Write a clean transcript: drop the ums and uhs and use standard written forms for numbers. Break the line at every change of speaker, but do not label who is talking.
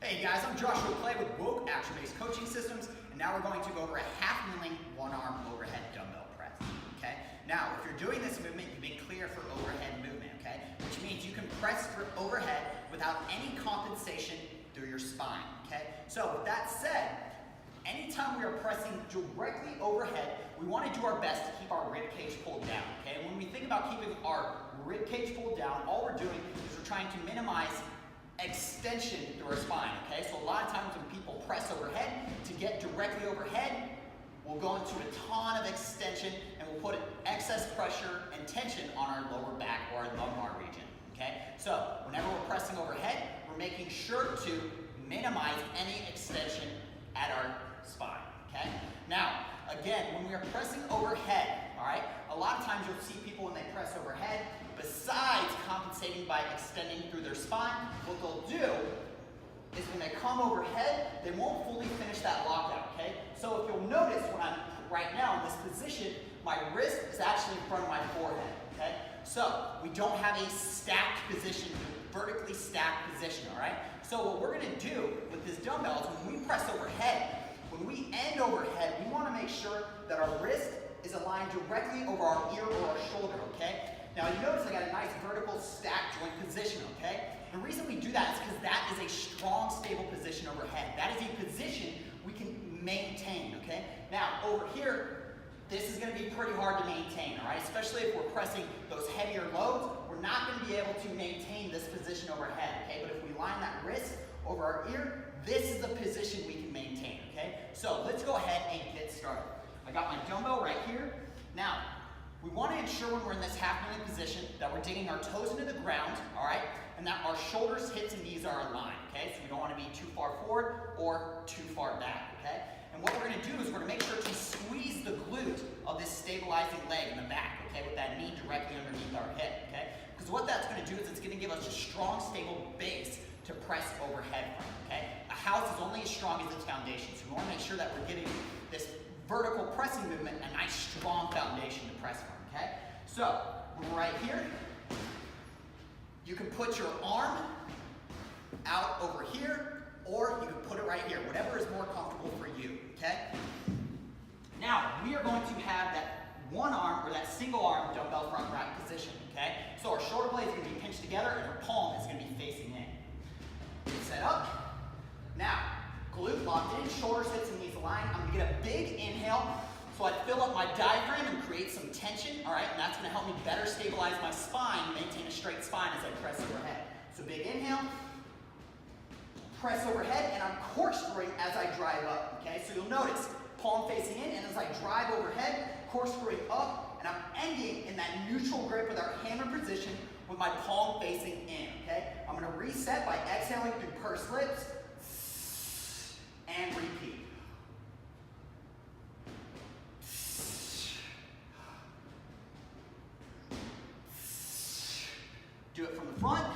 Hey guys, I'm Joshua Clay with Woke Action-Based Coaching Systems, and now we're going to go over a half-kneeling one-arm overhead dumbbell press. Okay? Now, if you're doing this movement, you've been clear for overhead movement. Okay? Which means you can press for overhead without any compensation through your spine. Okay? So with that said, anytime we are pressing directly overhead, we want to do our best to keep our rib cage pulled down. Okay? When we think about keeping our rib cage pulled down, all we're doing is we're trying to minimize extension through our spine. Okay? So a lot of times when people press overhead, to get directly overhead, we'll go into a ton of extension and we'll put excess pressure and tension on our lower back or our lumbar region. Okay? So whenever we're pressing overhead, we're making sure to minimize any extension at our spine. Okay? Now, again, when we are pressing overhead, all right, a lot of times you'll see people when they press overhead, besides compensating by extending through their spine, what they'll do is when they come overhead, they won't fully finish that lockout, okay? So if you'll notice when I'm right now in this position, my wrist is actually in front of my forehead, okay? So we don't have a stacked position, vertically stacked position, all right? So what we're gonna do with this dumbbell is when we press overhead, when we end overhead, we wanna make sure that our wrist is aligned directly over our ear or our shoulder, okay? Now you notice I got a nice vertical stack joint position, okay? The reason we do that is because that is a strong, stable position overhead. That is a position we can maintain, okay? Now over here, this is gonna be pretty hard to maintain, all right? Especially if we're pressing those heavier loads, we're not gonna be able to maintain this position overhead, okay? But if we line that wrist over our ear, this is the position we can maintain, okay? So let's go ahead and get started. I got my dumbbell right here. Now, we want to ensure when we're in this half-kneeling position that we're digging our toes into the ground, all right, and that our shoulders, hips, and knees are aligned, okay? So we don't want to be too far forward or too far back, okay? And what we're going to do is we're going to make sure to squeeze the glute of this stabilizing leg in the back, okay, with that knee directly underneath our hip, okay? Because what that's going to do is it's going to give us a strong, stable base to press overhead from, okay? A house is only as strong as its foundation, so we want to make sure that we're giving this vertical pressing movement a nice strong foundation to press from, okay? So, when we're right here, you can put your arm out over here, or you can put it right here, whatever is more comfortable for you, okay? Now, we are going to have that one arm, or that single arm dumbbell front rack position, okay? So our shoulder blade is going to be pinched together, and our palm is going to be facing in. Set up. Now, glute locked in, shoulders, hips, and knees aligned. I'm gonna get a big inhale so I fill up my diaphragm and create some tension, all right? And that's gonna help me better stabilize my spine and maintain a straight spine as I press overhead. So big inhale, press overhead, and I'm corkscrewing as I drive up, okay? So you'll notice palm facing in, and as I drive overhead, corkscrewing up, and I'm ending in that neutral grip with our hammer position with my palm facing in, okay? I'm gonna reset by exhaling through pursed lips, and repeat. Do it from the front.